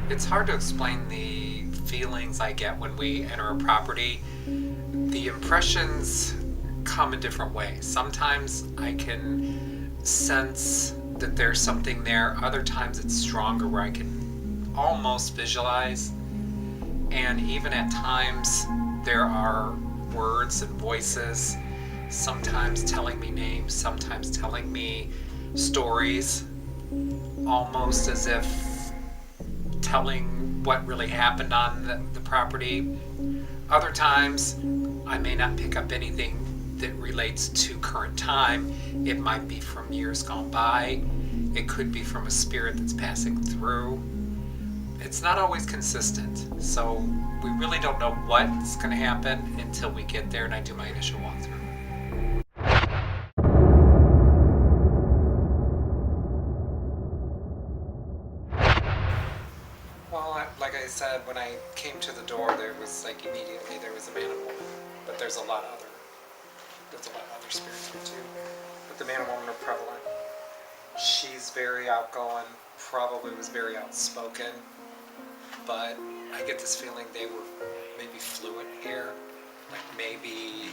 It's hard to explain the feelings I get when we enter a property. The impressions come in different ways. Sometimes I can sense that there's something there. Other times it's stronger where I can almost visualize. And even at times there are words and voices, sometimes telling me names, sometimes telling me stories, almost as if telling what really happened on the property. Other times, I may not pick up anything that relates to current time. It might be from years gone by. It could be from a spirit that's passing through. It's not always consistent, so we really don't know what's going to happen until we get there and I do my initial walkthrough. Well, like I said, when I came to the door, there was immediately there was a man and woman, but there's a lot of other spirits here too. But the man and woman are prevalent. She's very outgoing, probably was very outspoken, but I get this feeling they were maybe fluent here, like maybe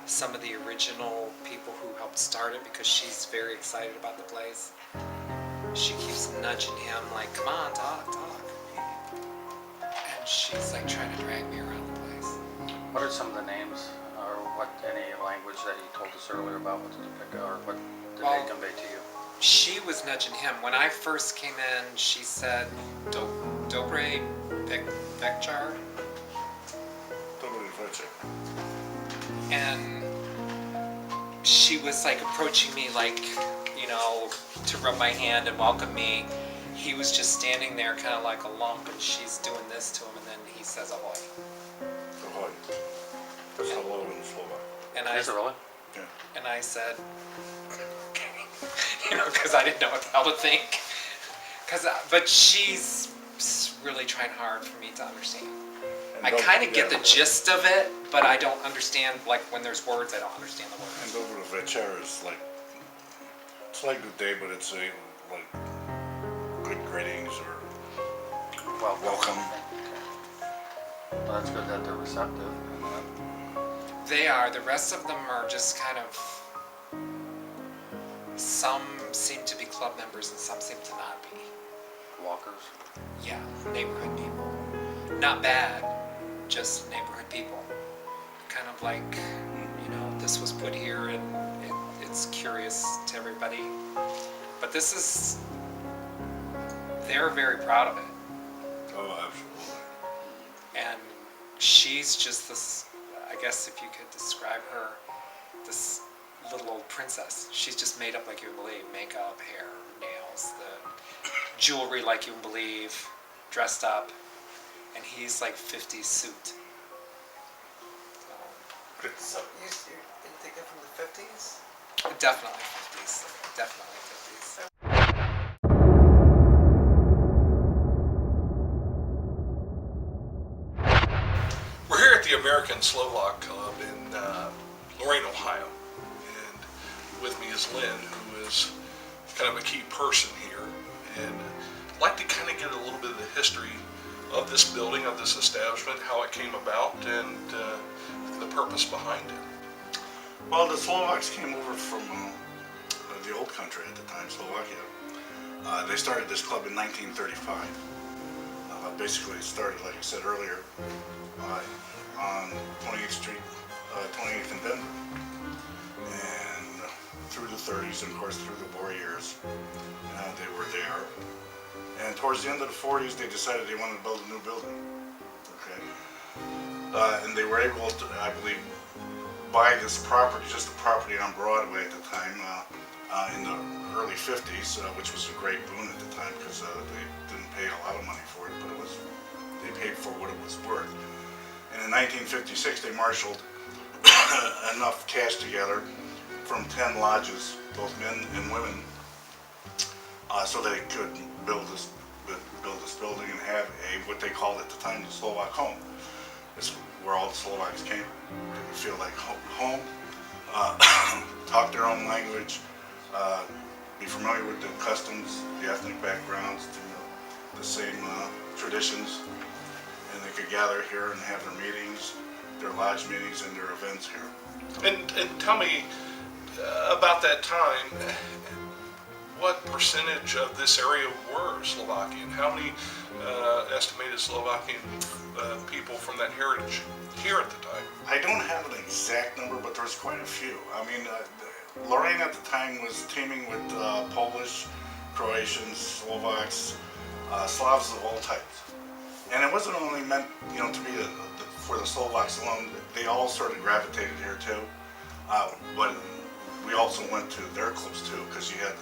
some of the original people who helped start it, because she's very excited about the place. She keeps nudging him like, come on, talk. And she's like trying to drag me around the place. What are some of the names, or what, any language that he told us earlier about what did you pick, or what did they convey to you? She was nudging him. When I first came in, she said, Dobre Vekchar. Dobre Vekchar. And she was like approaching me like, to rub my hand and welcome me. He was just standing there kind of like a lump, and she's doing this to him, and then he says ahoy. Ahoy. That's hello in Slovak. And Is it really? Yeah. And I said, okay, because I didn't know what the hell to think. But she's really trying hard for me to understand. I kind of get the gist of it, but I don't understand, like when there's words, I don't understand the words. And Dobre Večer is like, it's like good day, but it's like good greetings or welcome. Well, that's good that they're receptive. They are. The rest of them are just kind of, some seem to be club members and some seem to not be. Walkers. Yeah, neighborhood people. Not bad, just neighborhood people. Kind of like, this was put here and it's curious to everybody. But they're very proud of it. Oh, absolutely. And she's just this, I guess if you could describe her, this little old princess. She's just made up like you would believe. Makeup, hair, nails, the jewelry like you would believe, dressed up. And he's like 50s suit. So you think they're from the 50s? Definitely 50s. Definitely 50s. We're here at the American Slovak Club in Lorain, Ohio. And with me is Lynn, who is kind of a key person here. And I'd like to kind of get a little bit of the history of this building, of this establishment, how it came about, and the purpose behind it. Well, the Slovaks came over from the old country at the time, Slovakia. They started this club in 1935. Basically, it started, like I said earlier, on 28th Street, 28th and Denver. And through the 30s, and of course through the war years, they were there. And towards the end of the 40s, they decided they wanted to build a new building. Okay. And they were able to, I believe, buy this property, just the property on Broadway at the time, in the early 50s, which was a great boon at the time because they didn't pay a lot of money for it, but they paid for what it was worth. And in 1956, they marshaled enough cash together from 10 lodges, both men and women, so they could build this building and have what they called at the time the Slovak home. It's where all the Slovaks came. They would feel like home, talk their own language, be familiar with the customs, the ethnic backgrounds, the same traditions, and they could gather here and have their meetings, their lodge meetings, and their events here. And tell me about that time. What percentage of this area were Slovakian? How many estimated Slovakian people from that heritage here at the time? I don't have an exact number, but there's quite a few. I mean, Lorain at the time was teeming with Polish, Croatians, Slovaks, Slavs of all types. And it wasn't only meant, to be for the Slovaks alone. They all sort of gravitated here too. But we also went to their clubs too, because you had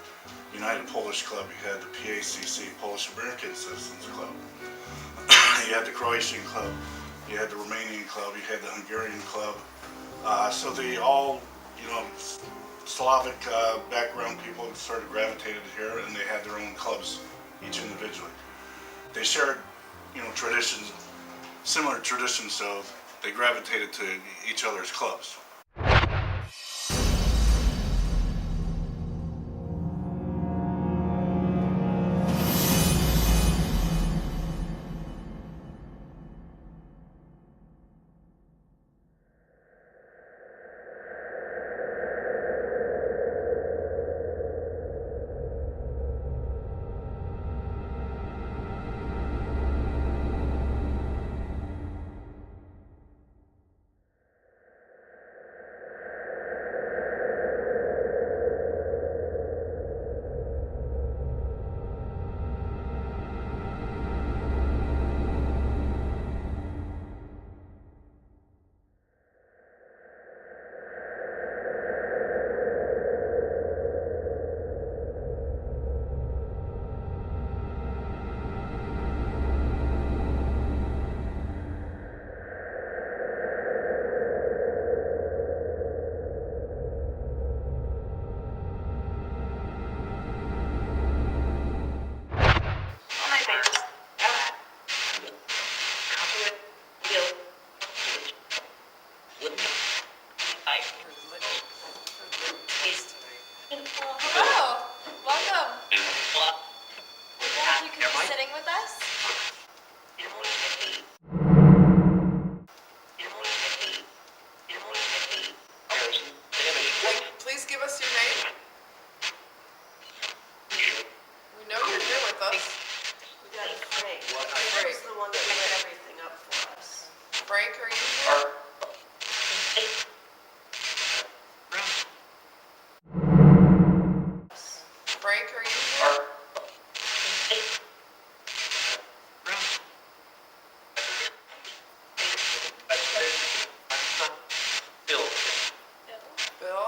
United Polish Club, you had the PACC, Polish American Citizens Club, you had the Croatian Club, you had the Romanian Club, you had the Hungarian Club. So they all, Slavic background people sort of gravitated here, and they had their own clubs, each individually. They shared, traditions, similar traditions, so they gravitated to each other's clubs. Hello, welcome. Glad you could be sitting with us. Please give us your name. We know you're here with us. We got Frank. Frank. He's the one that lit everything up for us. Frank, are you here? Frank, are you here? Bill? Bill?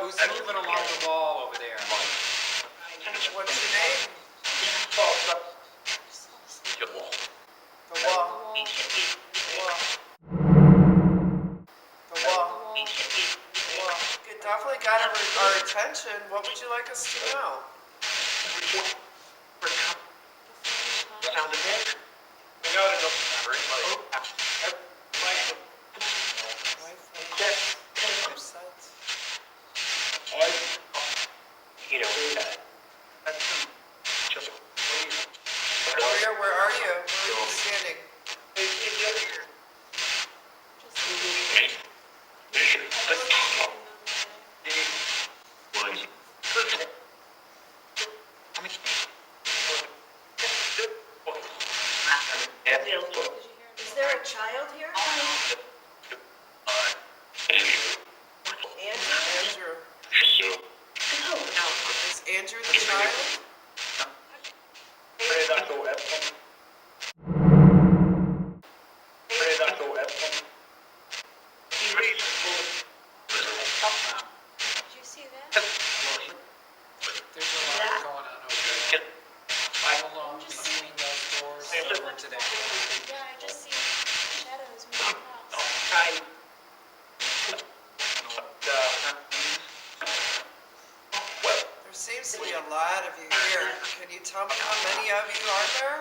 Who's moving along the wall over there? What's your name? The wall. The wall. The wall. It definitely got our attention. What would you like us to know? Where are you? Where are you standing? Is there a child here? Andrew. Is Andrew the child? Did you see that? There's a lot going on over there. I'm alone between those doors over today. Yeah, I just see shadows moving across. There seems to be a lot of you here. Can you tell me how many of you are there?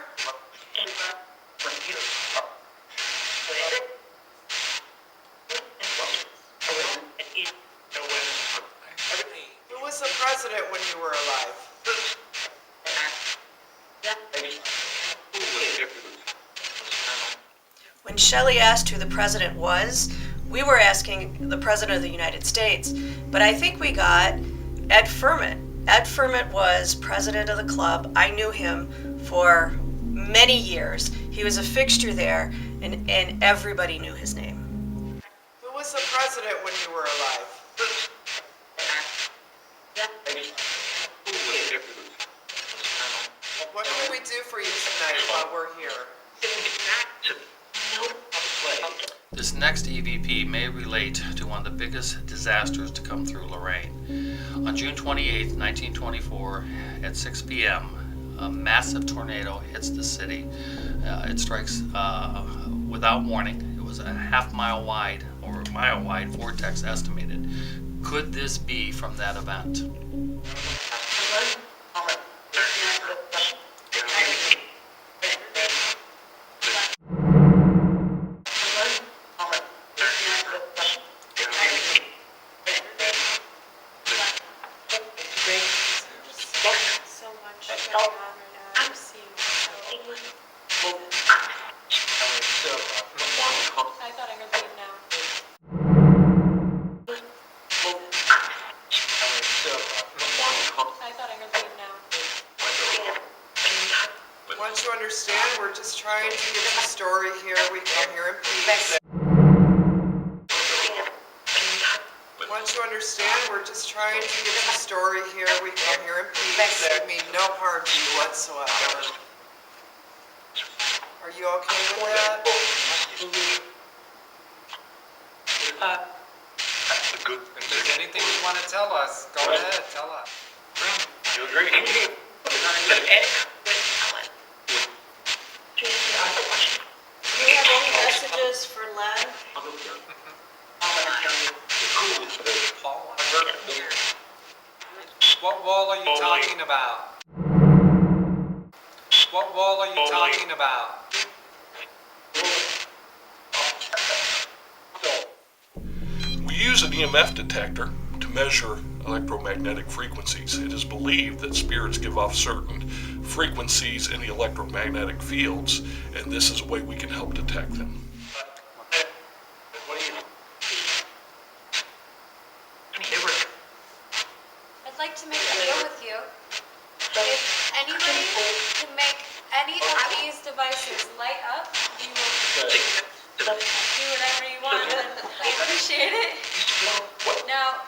Who was the president when you were alive? When Shelley asked who the president was, we were asking the president of the United States, but I think we got Ed Furman. Ed Furman was president of the club. I knew him for many years. He was a fixture there, and everybody knew his name. Who was the president when you were alive? What can we do for you tonight while we're here? This next EVP may relate to one of the biggest disasters to come through Lorain. On June 28, 1924, at 6 p.m., a massive tornado hits the city. It strikes without warning. It was a half-mile wide or mile-wide vortex estimated. Could this be from that event? So much going on right now. I'm seeing so I thought I heard leave now. I thought I heard leave now. Once you understand, we're just trying to get your story here. We come here in peace. Once you understand, we're just trying to get your story here. We come here in peace. We mean no harm to you whatsoever. Are you okay with that? If there's anything you want to tell us, go ahead, tell us. You agree? Do you have any messages for Len? What wall are you talking about? What wall are you talking about? We use an EMF detector to measure electromagnetic frequencies. It is believed that spirits give off certain frequencies in the electromagnetic fields, and this is a way we can help detect them. I'd like to make a deal with you. If anybody can make any of these devices light up, you will do whatever you want, and I appreciate it. Now,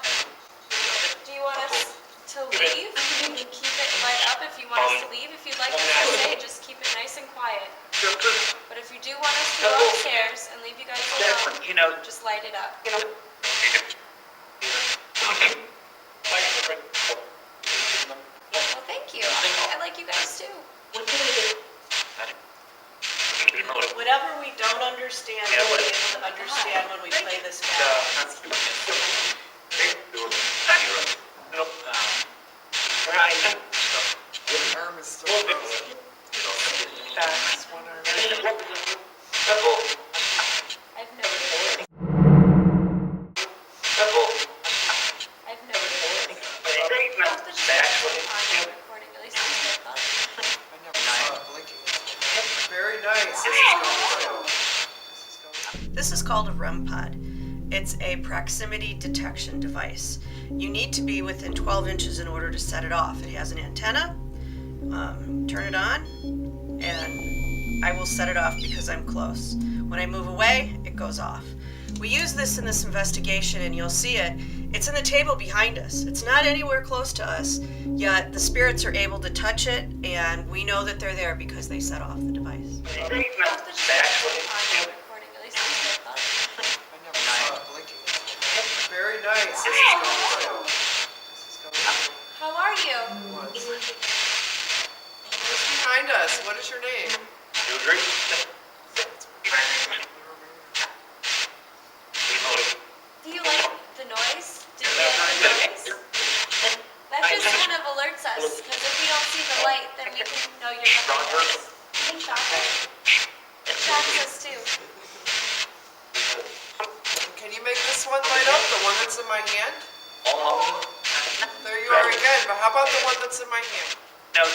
do you want us to leave? You can keep it light up if you want us to leave. If you'd like us to stay, just keep it nice and quiet. But if you do want us to go upstairs and leave you guys alone, just light it up. Well, thank you. I like you guys too. Whatever we don't understand, we'll be able to understand when we play this back. Arm is still frozen. Just one arm. I've noticed. I've noticed. Both the chairs on the recording, at least that's what I thought. I never saw it blinking. Very nice. This is going to. This is called a REM pod. It's a proximity detection device. You need to be within 12 inches in order to set it off. It has an antenna. Turn it on, and I will set it off because I'm close. When I move away, it goes off. We use this in this investigation, and you'll see it. It's in the table behind us. It's not anywhere close to us, yet the spirits are able to touch it, and we know that they're there because they set off the device. Both the chairs on the recording, at least that's what I thought. I never saw it blinking. Very nice. This is going to. How are you? What's behind us? What is your name? Do you like the noise? Do you like the noise? That just kind of alerts us, because if we don't see the light, then we can know you're behind us. You can shock us. It shocks us too. Can you make this one light up, the one that's in my hand? There you are again, but how about the one that's in my hand? Can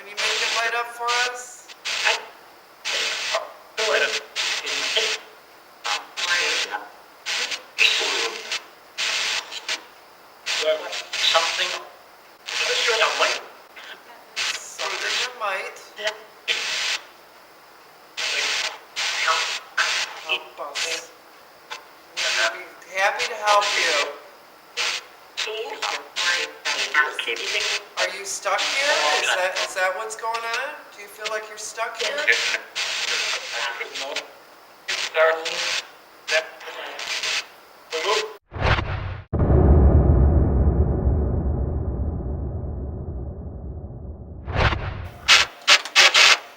you make it light up for us? Something that might help us. We'd be happy to help you. Are you stuck here? Is that what's going on? Do you feel like you're stuck here?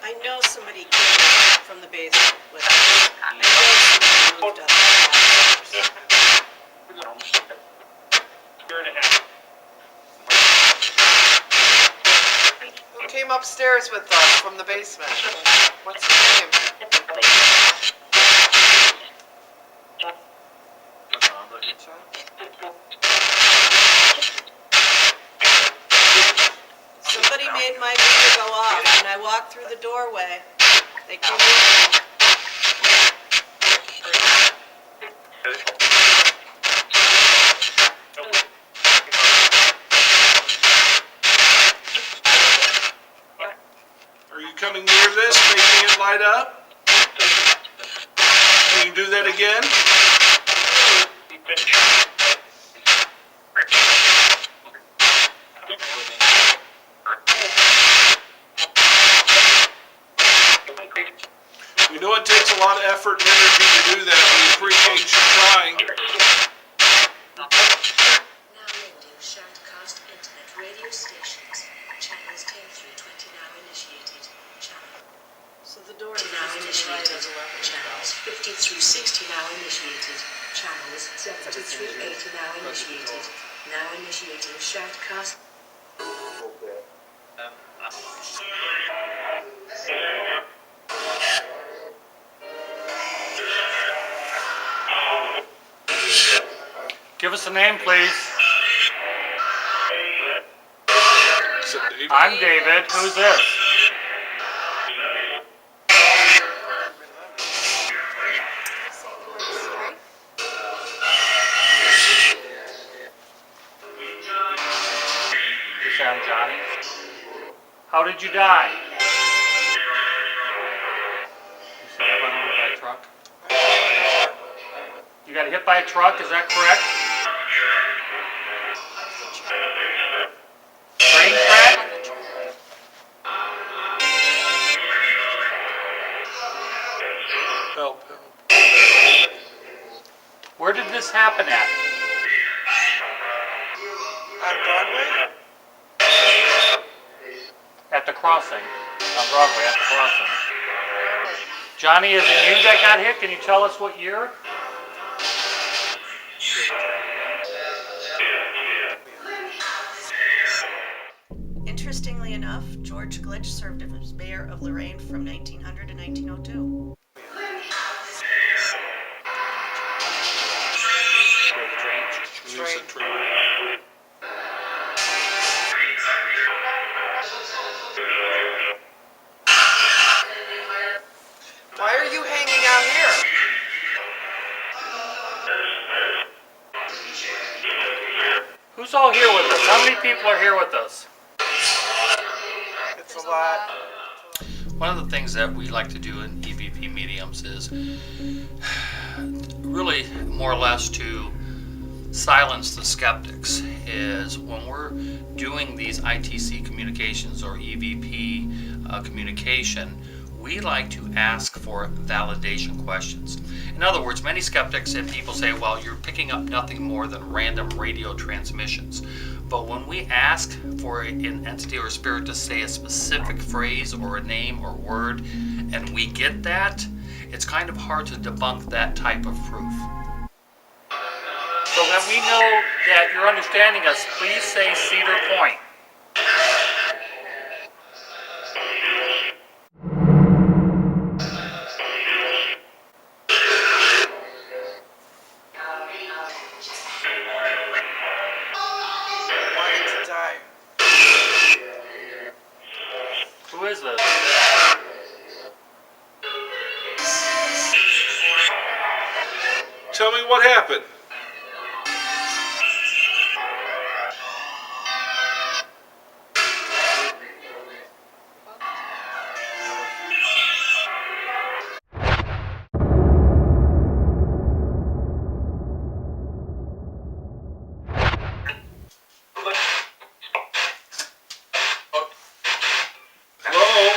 I know somebody came from the basement with us. I know somebody moved up the stairs. Who came upstairs with us from the basement? What's his name? Somebody made my meter go off when I walked through the doorway. They came in. Are you coming near this, making it light up? Can you do that again? We know it takes a lot of effort and energy to do that. We appreciate you trying. Now loading shoutcast internet radio stations. Channels 10 through 20 now initiated. Channel So the door is now just to the right initiated. of the Channels 50 through 60 now initiated. Channels 70 through 80 now initiated. Now initiating shoutcast. Give us a name, please. Is it David? I'm David. Who's this? You say I'm Johnny? How did you die? You said I went over by a truck? You got hit by a truck, is that correct? Train track? Help, help. Where did this happen at? On Broadway? At the crossing. On Broadway, at the crossing. Johnny, is it you that got hit? Can you tell us what year? Interestingly enough, George Glitch served as mayor of Lorain from 1900 to 1902. Use the train. Why are you hanging out here? Who's all here with us? How many people are here with us? It's a lot. One of the things that we like to do in EVP mediums is really more or less to silence the skeptics. Is when we're doing these ITC communications or EVP communication, we like to ask for validation questions. In other words, many skeptics and people say, well, you're picking up nothing more than random radio transmissions. But when we ask for an entity or a spirit to say a specific phrase or a name or word, and we get that, it's kind of hard to debunk that type of proof. So that we know that you're understanding us, please say Cedar Point. is this? Tell me what happened. Hello?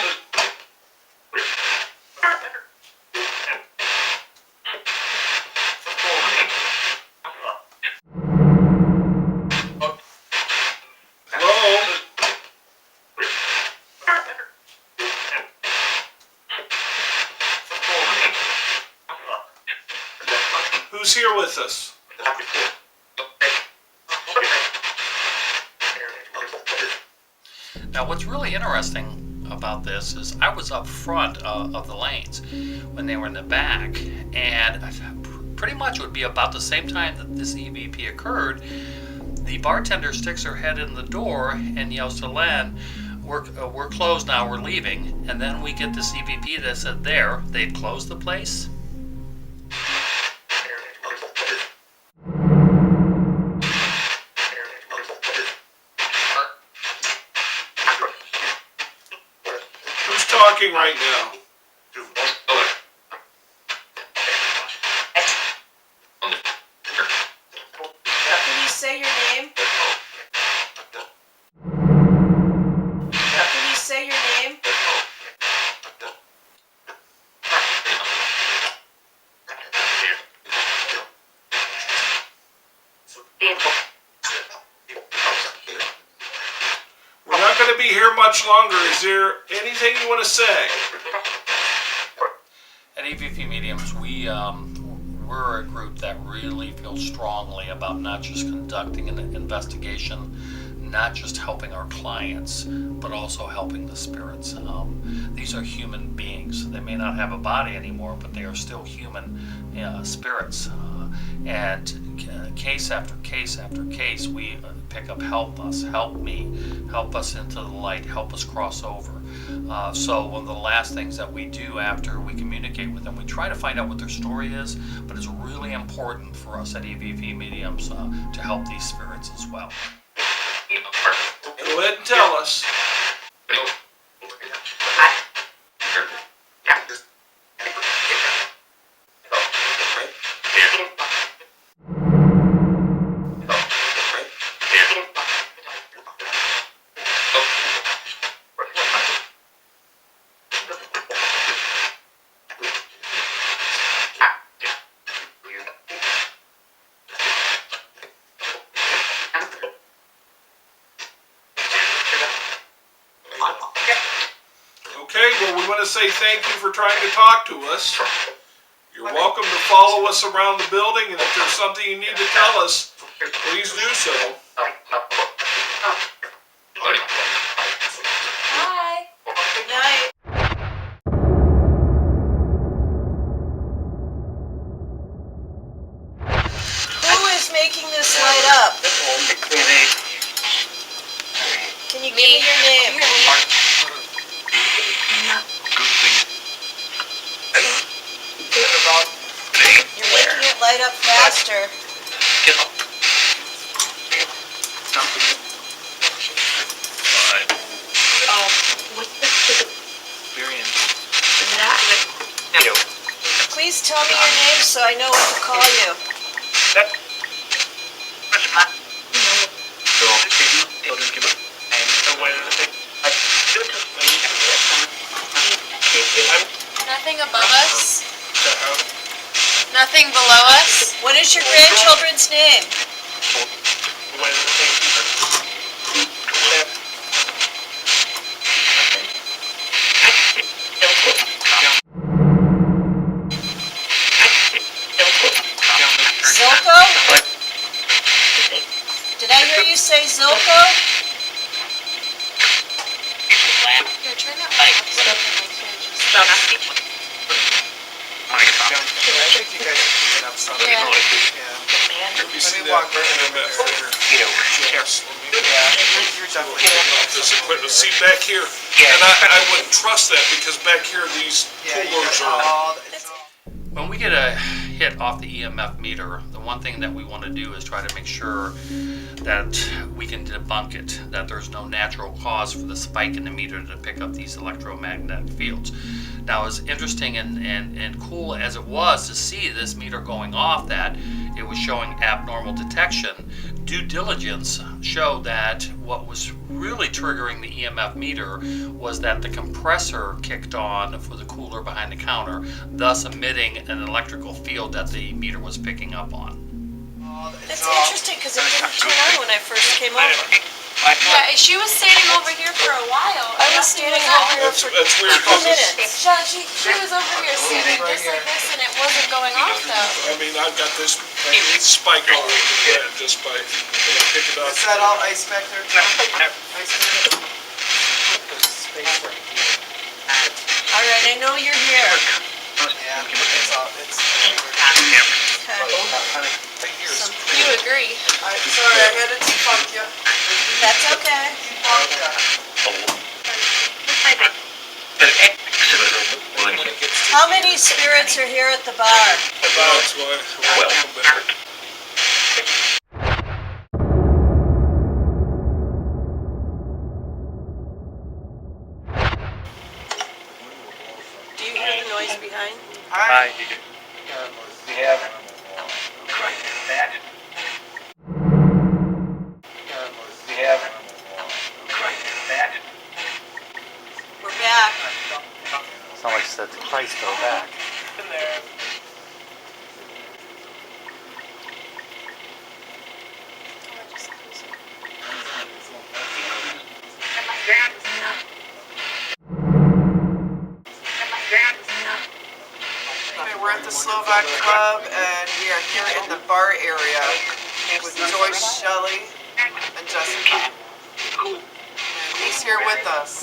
Hello? Who's here with us? Now, what's really interesting about this is I was up front of the lanes when they were in the back, and pretty much it would be about the same time that this EVP occurred. The bartender sticks her head in the door and yells to Len, we're closed now, we're leaving. And then we get this EVP that said they'd closed the place. Who's talking right now? Can you say your name? Can you say your name? We're not going to be here much longer. Is there anything you want to say? At EVP Mediums, we're a group that really feels strongly about not just conducting an investigation, not just helping our clients, but also helping the spirits. These are human beings. They may not have a body anymore, but they are still human spirits. And case after case after case, we pick up help us, help me, help us into the light, help us cross over. So one of the last things that we do after we communicate with them, we try to find out what their story is, but it's really important for us at EVP Mediums to help these spirits as well. Go ahead and tell us. Okay, well, we want to say thank you for trying to talk to us. You're welcome to follow us around the building, and if there's something you need to tell us, please do so. Hi. Good night. Who is making this light up? Can you give me your name? You're making it light up faster. Please tell me your name so I know what to call you. Nothing above us? Nothing below us? What is your grandchildren's name? Zilko? Did I hear you say Zilko? Here, turn that light up so I can just... I think you guys can get up something. Yeah. You see that MF there? Yeah, you're definitely This equipment. See back here, And I wouldn't trust that because back here these coolers are. When we get a hit off the EMF meter, the one thing that we want to do is try to make sure that we can debunk it, that there's no natural cause for the spike in the meter to pick up these electromagnetic fields. Now, as interesting and cool as it was to see this meter going off, that it was showing abnormal detection, due diligence showed that what was really triggering the EMF meter was that the compressor kicked on for the cooler behind the counter, thus emitting an electrical field that the meter was picking up on. That's interesting because it didn't turn on when I first came over. Yeah, she was standing over here for a while. I was standing over here for That's weird a couple because minutes. She was over here standing just like this, and it wasn't going off though. I mean I've got this spike all over the head just by picking up. Is that all ice back there? Ice back there? All right, I know you're here. Yeah, it's Okay. You agree? Sorry, I had to debunk you. That's okay. Debunk you. How many spirits are here at the bar? That's why I feel better. Do you hear the noise behind? Hi. we have We're back. Sounds like said Christ go back. Okay, we're at the Slovak Club, and we are here in the bar area with Joyce, Shelley, and Jessica. And he's here with us.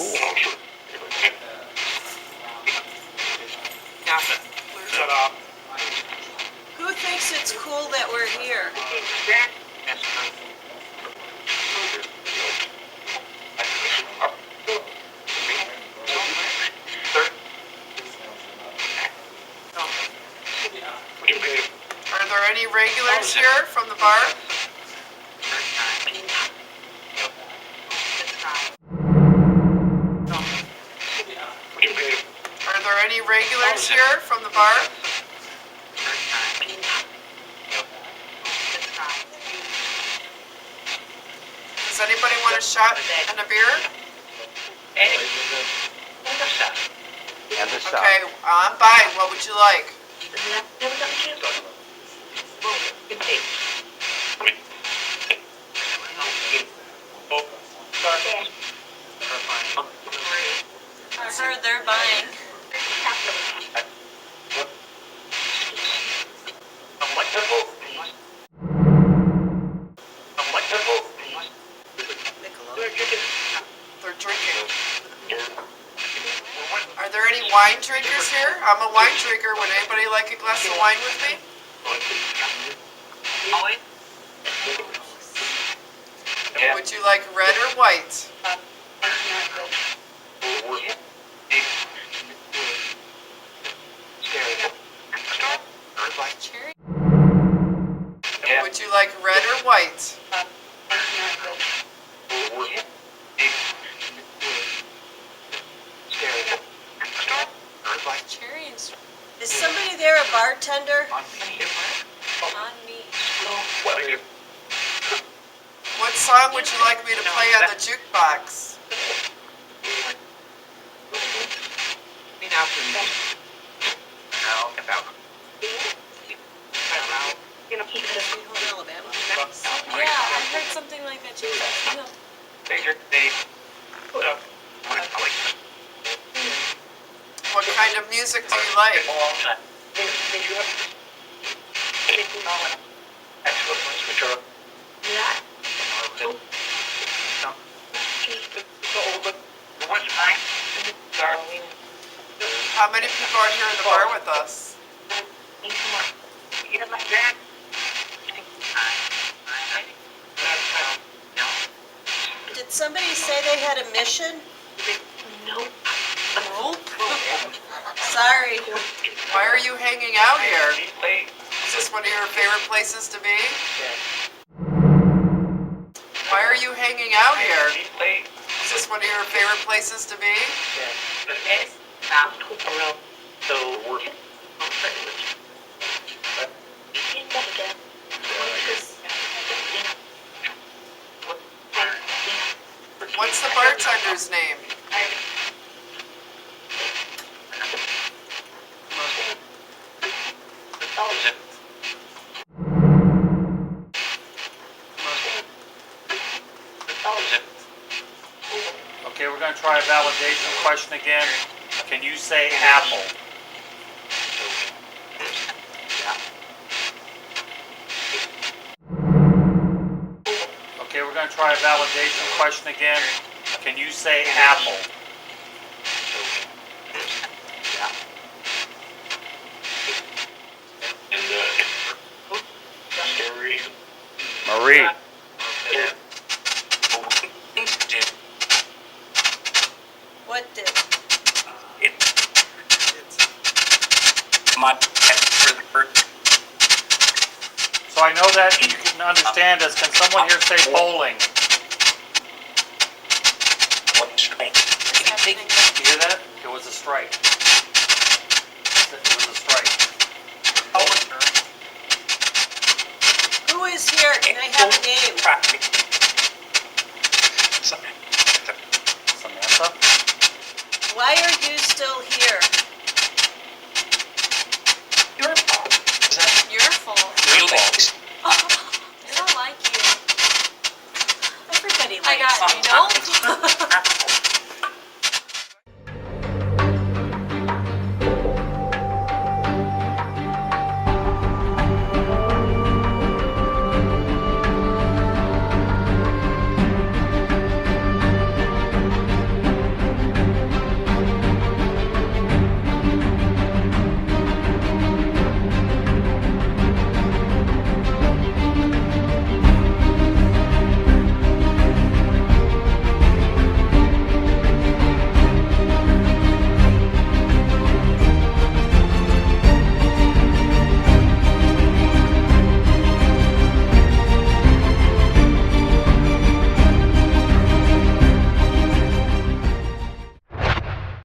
Who thinks it's cool that we're here? Are there any regulars here from the bar? Are there any regulars here from the bar? Does anybody want a shot and a beer? Okay, I'm buying. What would you like? I heard they're buying. They're drinking. Are there any wine drinkers here? I'm a wine drinker. Would anybody like a glass of wine with me? Would you like red or white? Cherry? Would you like red or white? Cherry and strawberry. Is somebody there a bartender? On me. What song would you like me to play on the jukebox? Alabama. Yeah, I heard something like that too. No. What kind of music do you like? How many people are here in the bar with us? Did somebody say they had a mission? you hanging out here? Is this one of your favorite places to be? Why are you hanging out here? Is this one of your favorite places to be? What's the bartender's name? Okay, we're going to try a validation question again. Can you say apple? Okay, we're going to try a validation question again. Can you say apple? Marie. What did? So I know that you can understand us. Can someone here say bowling? You hear that? It was a strike. It was a strike. Who is here? Can I have a name? Samantha? Why are you still here? Your fault. I don't like you. Everybody I likes got you. no.